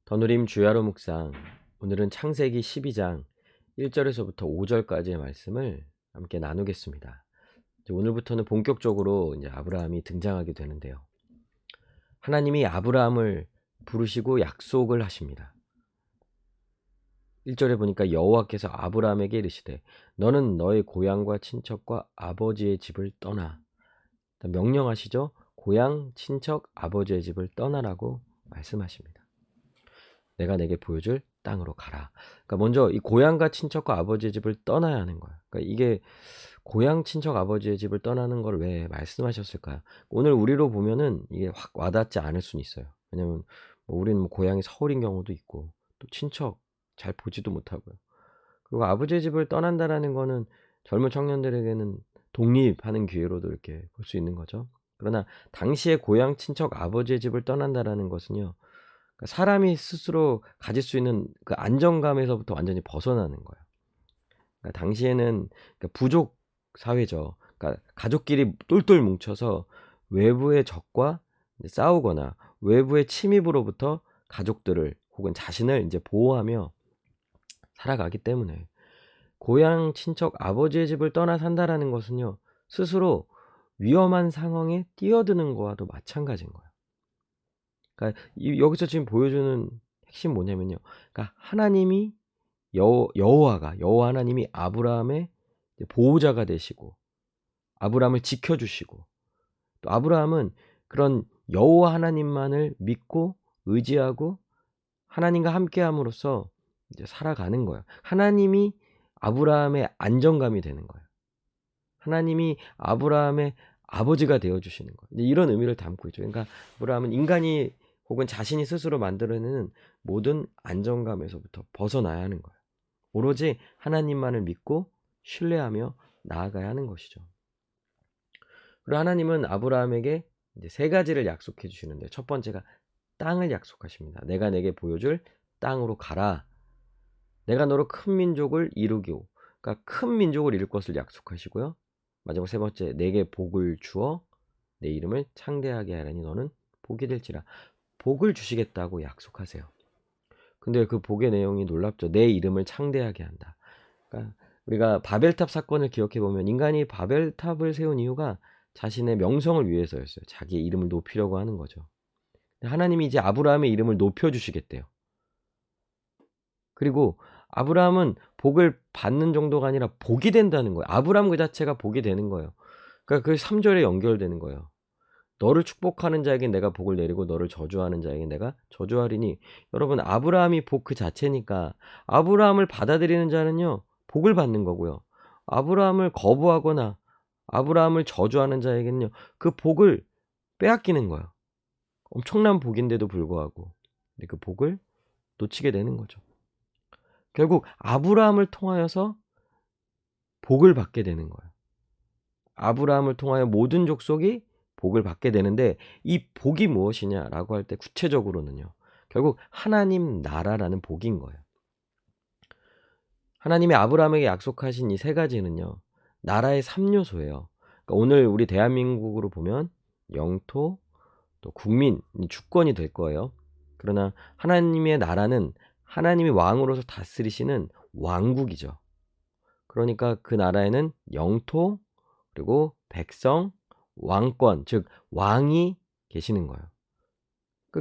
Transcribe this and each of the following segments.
더누림 주야로 묵상. 오늘은 창세기 12장 1절에서부터 5절까지의 말씀을 함께 나누겠습니다. 오늘부터는 본격적으로 이제 아브라함이 등장하게 되는데요. 하나님이 아브라함을 부르시고 약속을 하십니다. 1절에 보니까 여호와께서 아브라함에게 이르시되 너는 너의 고향과 친척과 아버지의 집을 떠나. 명령하시죠. 고향, 친척, 아버지의 집을 떠나라고 말씀하십니다. 내가 내게 보여줄 땅으로 가라. 그러니까 먼저 이 고향과 친척과 아버지의 집을 떠나야 하는 거야. 그러니까 이게 고향, 친척, 아버지의 집을 떠나는 걸 왜 말씀하셨을까요? 오늘 우리로 보면은 이게 확 와닿지 않을 수는 있어요. 왜냐면 우리는 고향이 서울인 경우도 있고 또 친척 잘 보지도 못하고요. 그리고 아버지의 집을 떠난다라는 거는 젊은 청년들에게는 독립하는 기회로도 이렇게 볼 수 있는 거죠. 그러나 당시에 고향, 친척, 아버지의 집을 떠난다라는 것은요. 사람이 스스로 가질 수 있는 그 안정감에서부터 완전히 벗어나는 거예요. 그러니까 당시에는 부족 사회죠. 그러니까 가족끼리 똘똘 뭉쳐서 외부의 적과 싸우거나 외부의 침입으로부터 가족들을 혹은 자신을 이제 보호하며 살아가기 때문에 고향, 친척, 아버지의 집을 떠나 산다라는 것은요. 스스로 위험한 상황에 뛰어드는 거와도 마찬가지인 거예요. 그러니까 여기서 지금 보여주는 핵심 뭐냐면요. 그러니까 하나님이 여호와 하나님이 아브라함의 보호자가 되시고 아브라함을 지켜주시고 또 아브라함은 그런 여호와 하나님만을 믿고 의지하고 하나님과 함께함으로써 이제 살아가는 거예요. 하나님이 아브라함의 안정감이 되는 거예요. 하나님이 아브라함의 아버지가 되어 주시는 거예요. 이런 의미를 담고 있죠. 그러니까 아브라함은 인간이 혹은 자신이 스스로 만들어내는 모든 안정감에서부터 벗어나야 하는 거예요. 오로지 하나님만을 믿고 신뢰하며 나아가야 하는 것이죠. 그리고 하나님은 아브라함에게 이제 세 가지를 약속해 주시는데 첫 번째가 땅을 약속하십니다. 내가 내게 보여줄 땅으로 가라. 내가 너로 큰 민족을 이루기오. 그러니까 큰 민족을 이룰 것을 약속하시고요. 마지막 세 번째, 내게 복을 주어 내 이름을 창대하게 하라니 너는 복이 될지라. 복을 주시겠다고 약속하세요. 근데 그 복의 내용이 놀랍죠. 내 이름을 창대하게 한다. 그러니까 우리가 바벨탑 사건을 기억해 보면 인간이 바벨탑을 세운 이유가 자신의 명성을 위해서였어요. 자기의 이름을 높이려고 하는 거죠. 하나님이 이제 아브라함의 이름을 높여 주시겠대요. 그리고 아브라함은 복을 받는 정도가 아니라 복이 된다는 거예요. 아브라함 그 자체가 복이 되는 거예요. 그러니까 그 3절에 연결되는 거예요. 너를 축복하는 자에게 내가 복을 내리고 너를 저주하는 자에게 내가 저주하리니. 여러분 아브라함이 복 그 자체니까 아브라함을 받아들이는 자는요 복을 받는 거고요. 아브라함을 거부하거나 아브라함을 저주하는 자에게는요 그 복을 빼앗기는 거예요. 엄청난 복인데도 불구하고 근데 그 복을 놓치게 되는 거죠. 결국 아브라함을 통하여서 복을 받게 되는 거예요. 아브라함을 통하여 모든 족속이 복을 받게 되는데 이 복이 무엇이냐라고 할 때 구체적으로는요. 결국 하나님 나라라는 복인 거예요. 하나님이 아브라함에게 약속하신 이 세 가지는요. 나라의 3요소예요. 그러니까 오늘 우리 대한민국으로 보면 영토, 또 국민, 주권이 될 거예요. 그러나 하나님의 나라는 하나님이 왕으로서 다스리시는 왕국이죠. 그러니까 그 나라에는 영토, 그리고 백성, 왕권, 즉 왕이 계시는 거예요.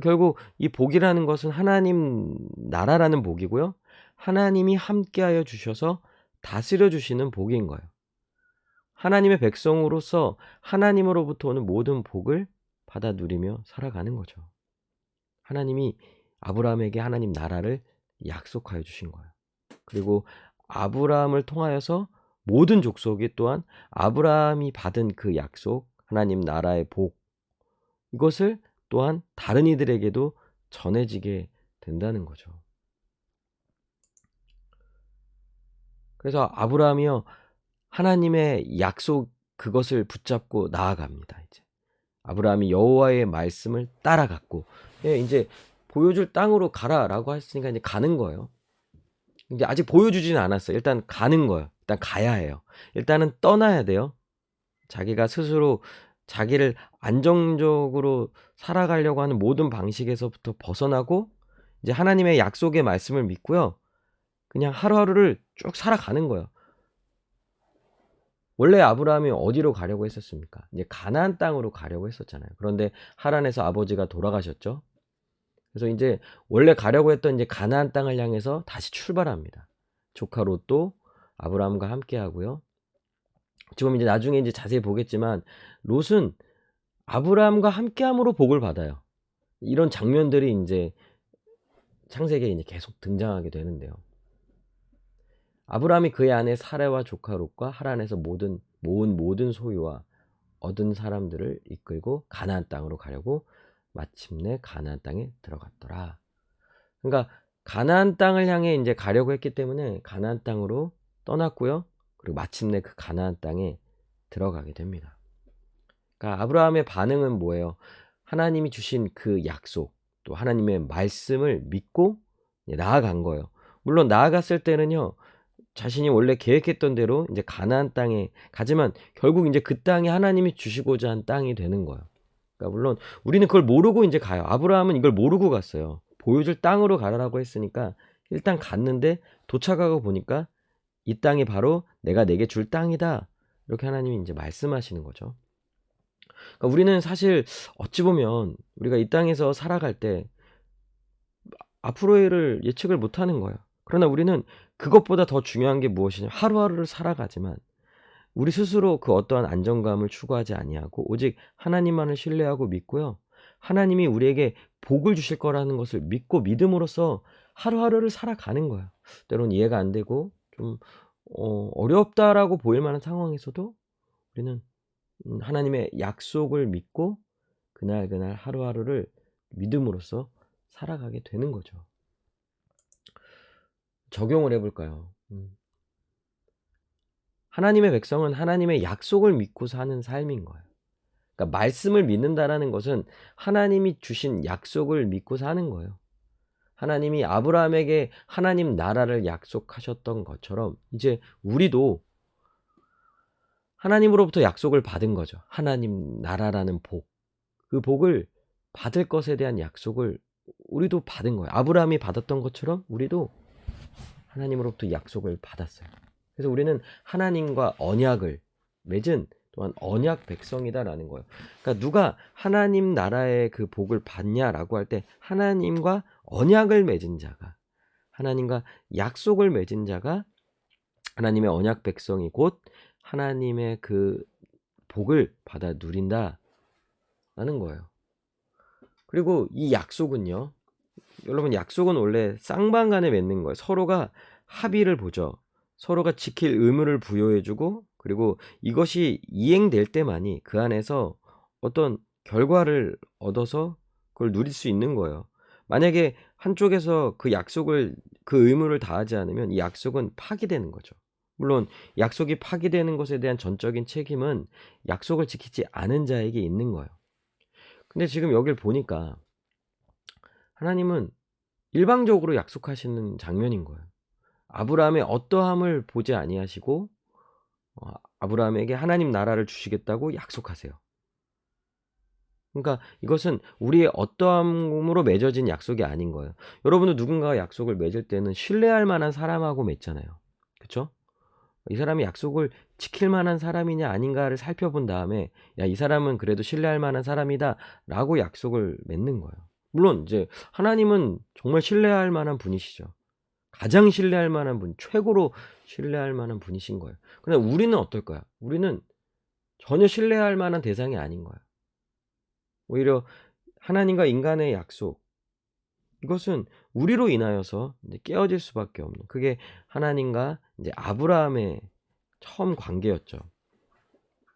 결국 이 복이라는 것은 하나님 나라라는 복이고요. 하나님이 함께하여 주셔서 다스려 주시는 복인 거예요. 하나님의 백성으로서 하나님으로부터 오는 모든 복을 받아 누리며 살아가는 거죠. 하나님이 아브라함에게 하나님 나라를 약속하여 주신 거예요. 그리고 아브라함을 통하여서 모든 족속이 또한 아브라함이 받은 그 약속, 하나님 나라의 복, 이것을 또한 다른 이들에게도 전해지게 된다는 거죠. 그래서 아브라함이요, 하나님의 약속 그것을 붙잡고 나아갑니다. 이제 아브라함이 여호와의 말씀을 따라갔고, 이제 보여줄 땅으로 가라라고 했으니까 이제 가는 거예요. 이제 아직 보여주지는 않았어요. 일단 가는 거예요. 일단 가야 해요. 일단은 떠나야 돼요. 자기가 스스로 자기를 안정적으로 살아가려고 하는 모든 방식에서부터 벗어나고 이제 하나님의 약속의 말씀을 믿고요. 그냥 하루하루를 쭉 살아가는 거예요. 원래 아브라함이 어디로 가려고 했었습니까? 이제 가나안 땅으로 가려고 했었잖아요. 그런데 하란에서 아버지가 돌아가셨죠. 그래서 이제 원래 가려고 했던 이제 가나안 땅을 향해서 다시 출발합니다. 조카 롯도 아브라함과 함께 하고요. 지금 이제 나중에 이제 자세히 보겠지만 롯은 아브라함과 함께함으로 복을 받아요. 이런 장면들이 이제 창세기에 이제 계속 등장하게 되는데요. 아브라함이 그의 아내 사레와 조카 롯과 하란에서 모은 모든 소유와 얻은 사람들을 이끌고 가나안 땅으로 가려고 마침내 가나안 땅에 들어갔더라. 그러니까 가나안 땅을 향해 이제 가려고 했기 때문에 가나안 땅으로 떠났고요. 그리고 마침내 그 가나안 땅에 들어가게 됩니다. 그러니까 아브라함의 반응은 뭐예요? 하나님이 주신 그 약속, 또 하나님의 말씀을 믿고 나아간 거예요. 물론 나아갔을 때는요. 자신이 원래 계획했던 대로 이제 가나안 땅에 가지만 결국 이제 그 땅이 하나님이 주시고자 한 땅이 되는 거예요. 그러니까 물론 우리는 그걸 모르고 이제 가요. 아브라함은 이걸 모르고 갔어요. 보여줄 땅으로 가라고 했으니까 일단 갔는데 도착하고 보니까 이 땅이 바로 내가 내게 줄 땅이다. 이렇게 하나님이 이제 말씀하시는 거죠. 그러니까 우리는 사실 어찌 보면 우리가 이 땅에서 살아갈 때 앞으로의 일을 예측을 못 하는 거예요. 그러나 우리는 그것보다 더 중요한 게 무엇이냐? 하루하루를 살아가지만 우리 스스로 그 어떠한 안정감을 추구하지 아니하고 오직 하나님만을 신뢰하고 믿고요. 하나님이 우리에게 복을 주실 거라는 것을 믿고 믿음으로써 하루하루를 살아가는 거예요. 때론 이해가 안 되고 좀 어렵다라고 보일 만한 상황에서도 우리는 하나님의 약속을 믿고 그날 하루하루를 믿음으로써 살아가게 되는 거죠. 적용을 해볼까요? 하나님의 백성은 하나님의 약속을 믿고 사는 삶인 거예요. 그러니까 말씀을 믿는다라는 것은 하나님이 주신 약속을 믿고 사는 거예요. 하나님이 아브라함에게 하나님 나라를 약속하셨던 것처럼 이제 우리도 하나님으로부터 약속을 받은 거죠. 하나님 나라라는 복. 그 복을 받을 것에 대한 약속을 우리도 받은 거예요. 아브라함이 받았던 것처럼 우리도 하나님으로부터 약속을 받았어요. 그래서 우리는 하나님과 언약을 맺은 또한 언약 백성이다라는 거예요. 그러니까 누가 하나님 나라의 그 복을 받냐라고 할 때 하나님과 언약을 맺은 자가, 하나님과 약속을 맺은 자가 하나님의 언약 백성이 곧 하나님의 그 복을 받아 누린다라는 거예요. 그리고 이 약속은요. 여러분 약속은 원래 쌍방간에 맺는 거예요. 서로가 합의를 보죠. 서로가 지킬 의무를 부여해주고 그리고 이것이 이행될 때만이 그 안에서 어떤 결과를 얻어서 그걸 누릴 수 있는 거예요. 만약에 한쪽에서 그 약속을 그 의무를 다하지 않으면 이 약속은 파기되는 거죠. 물론 약속이 파기되는 것에 대한 전적인 책임은 약속을 지키지 않은 자에게 있는 거예요. 근데 지금 여길 보니까 하나님은 일방적으로 약속하시는 장면인 거예요. 아브라함의 어떠함을 보지 아니하시고 아브라함에게 하나님 나라를 주시겠다고 약속하세요. 그러니까 이것은 우리의 어떠함으로 맺어진 약속이 아닌 거예요. 여러분도 누군가가 약속을 맺을 때는 신뢰할 만한 사람하고 맺잖아요. 그렇죠? 이 사람이 약속을 지킬 만한 사람이냐 아닌가를 살펴본 다음에 야, 이 사람은 그래도 신뢰할 만한 사람이다라고 약속을 맺는 거예요. 물론 이제 하나님은 정말 신뢰할 만한 분이시죠. 가장 신뢰할 만한 분, 최고로 신뢰할 만한 분이신 거예요. 그런데 우리는 어떨까요? 우리는 전혀 신뢰할 만한 대상이 아닌 거예요. 오히려 하나님과 인간의 약속, 이것은 우리로 인하여서 이제 깨어질 수밖에 없는, 그게 하나님과 이제 아브라함의 처음 관계였죠.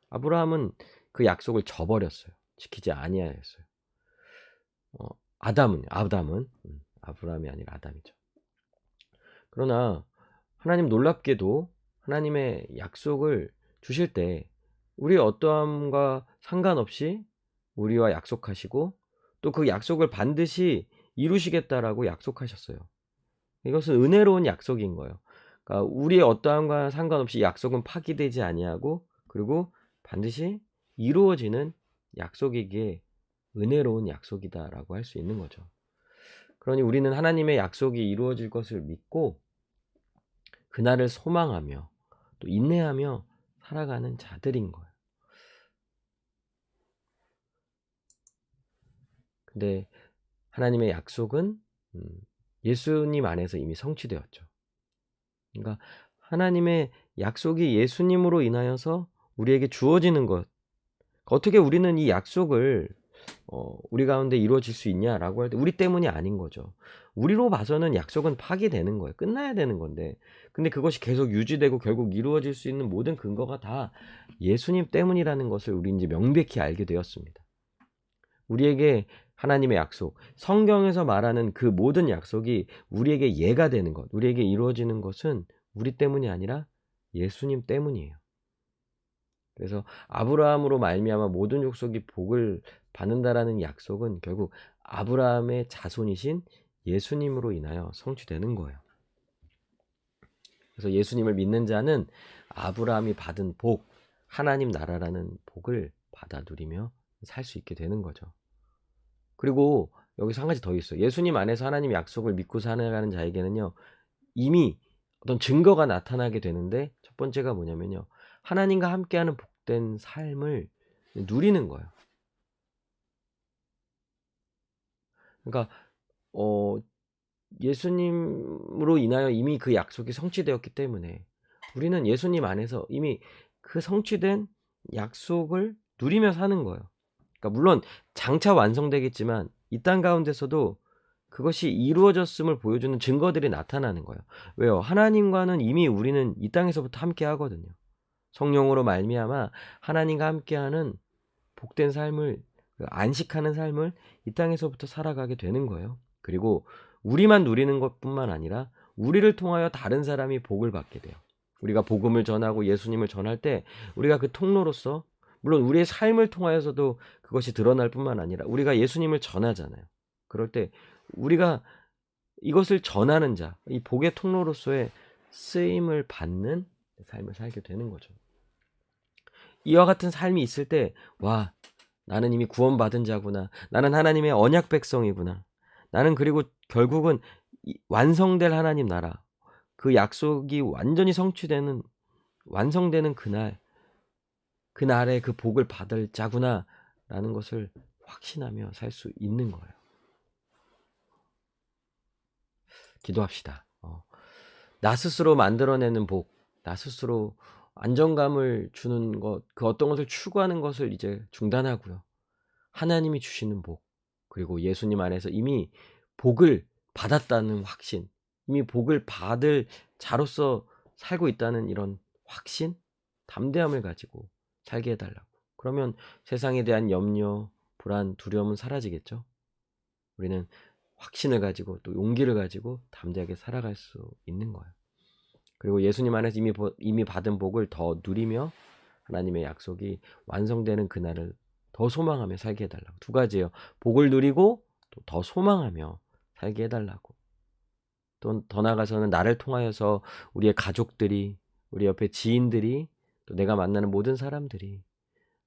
아브라함은 그 약속을 저버렸어요. 지키지 아니하였어요. 아담은 아브라함이 아니라 아담이죠. 그러나 하나님 놀랍게도 하나님의 약속을 주실 때 우리의 어떠함과 상관없이 우리와 약속하시고 또 그 약속을 반드시 이루시겠다라고 약속하셨어요. 이것은 은혜로운 약속인 거예요. 그러니까 우리의 어떠함과 상관없이 약속은 파기되지 아니하고 그리고 반드시 이루어지는 약속이기에 은혜로운 약속이다라고 할 수 있는 거죠. 그러니 우리는 하나님의 약속이 이루어질 것을 믿고 그날을 소망하며 또 인내하며 살아가는 자들인 거예요. 근데 하나님의 약속은 예수님 안에서 이미 성취되었죠. 그러니까 하나님의 약속이 예수님으로 인하여서 우리에게 주어지는 것. 어떻게 우리는 이 약속을 우리 가운데 이루어질 수 있냐라고 할 때 우리 때문이 아닌 거죠. 우리로 봐서는 약속은 파기되는 거예요. 끝나야 되는 건데. 근데 그것이 계속 유지되고 결국 이루어질 수 있는 모든 근거가 다 예수님 때문이라는 것을 우리 이제 명백히 알게 되었습니다. 우리에게 하나님의 약속, 성경에서 말하는 그 모든 약속이 우리에게 예가 되는 것, 우리에게 이루어지는 것은 우리 때문이 아니라 예수님 때문이에요. 그래서 아브라함으로 말미암아 모든 족속이 복을 받는다라는 약속은 결국 아브라함의 자손이신 예수님으로 인하여 성취되는 거예요. 그래서 예수님을 믿는 자는 아브라함이 받은 복, 하나님 나라라는 복을 받아 누리며 살 수 있게 되는 거죠. 그리고 여기서 한 가지 더 있어요. 예수님 안에서 하나님의 약속을 믿고 살아가는 자에게는요, 이미 어떤 증거가 나타나게 되는데, 첫 번째가 뭐냐면요, 하나님과 함께하는 복된 삶을 누리는 거예요. 그러니까 어 예수님으로 인하여 이미 그 약속이 성취되었기 때문에 우리는 예수님 안에서 이미 그 성취된 약속을 누리며 사는 거예요. 그러니까 물론 장차 완성되겠지만 이 땅 가운데서도 그것이 이루어졌음을 보여주는 증거들이 나타나는 거예요. 왜요? 하나님과는 이미 우리는 이 땅에서부터 함께 하거든요. 성령으로 말미암아 하나님과 함께하는 복된 삶을, 안식하는 삶을 이 땅에서부터 살아가게 되는 거예요. 그리고 우리만 누리는 것뿐만 아니라 우리를 통하여 다른 사람이 복을 받게 돼요. 우리가 복음을 전하고 예수님을 전할 때 우리가 그 통로로서, 물론 우리의 삶을 통하여서도 그것이 드러날 뿐만 아니라 우리가 예수님을 전하잖아요. 그럴 때 우리가 이것을 전하는 자, 이 복의 통로로서의 쓰임을 받는 삶을 살게 되는 거죠. 이와 같은 삶이 있을 때, 와, 나는 이미 구원받은 자구나. 나는 하나님의 언약 백성이구나. 나는 그리고 결국은 완성될 하나님 나라, 그 약속이 완전히 성취되는, 완성되는 그날에 그 복을 받을 자구나 라는 것을 확신하며 살 수 있는 거예요. 기도합시다. 나 스스로 만들어내는 복, 나 스스로 안정감을 주는 것, 그 어떤 것을 추구하는 것을 이제 중단하고요. 하나님이 주시는 복, 그리고 예수님 안에서 이미 복을 받았다는 확신, 이미 복을 받을 자로서 살고 있다는 이런 확신, 담대함을 가지고 살게 해달라고. 그러면 세상에 대한 염려, 불안, 두려움은 사라지겠죠. 우리는 확신을 가지고 또 용기를 가지고 담대하게 살아갈 수 있는 거예요. 그리고 예수님 안에서 이미 받은 복을 더 누리며 하나님의 약속이 완성되는 그날을 더 소망하며 살게 해달라고. 두 가지예요. 복을 누리고 또 더 소망하며 살게 해달라고. 또 더 나아가서는 나를 통하여서 우리의 가족들이, 우리 옆에 지인들이, 또 내가 만나는 모든 사람들이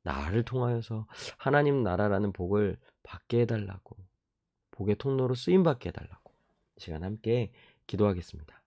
나를 통하여서 하나님 나라라는 복을 받게 해달라고, 복의 통로로 쓰임받게 해달라고 이 시간 함께 기도하겠습니다.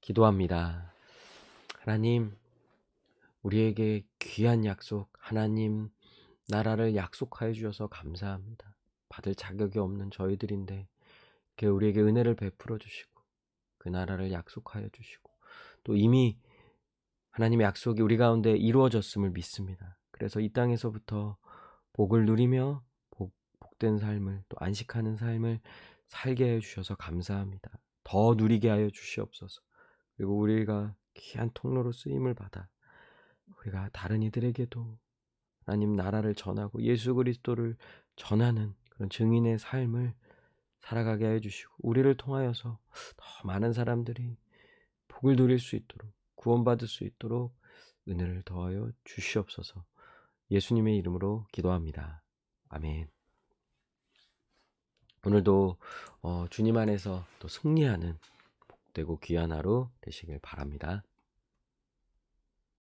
기도합니다. 하나님, 우리에게 귀한 약속, 하나님 나라를 약속하여 주셔서 감사합니다. 받을 자격이 없는 저희들인데 이렇게 우리에게 은혜를 베풀어 주시고 그 나라를 약속하여 주시고 또 이미 하나님의 약속이 우리 가운데 이루어졌음을 믿습니다. 그래서 이 땅에서부터 복을 누리며 복된 삶을 또 안식하는 삶을 살게 해 주셔서 감사합니다. 더 누리게 하여 주시옵소서. 그리고 우리가 귀한 통로로 쓰임을 받아 우리가 다른 이들에게도 하나님 나라를 전하고 예수 그리스도를 전하는 그런 증인의 삶을 살아가게 해 주시고 우리를 통하여서 더 많은 사람들이 복을 누릴 수 있도록 구원받을 수 있도록 은혜를 더하여 주시옵소서. 예수님의 이름으로 기도합니다. 아멘. 오늘도 주님 안에서 또 승리하는 복되고 귀한 하루 되시길 바랍니다.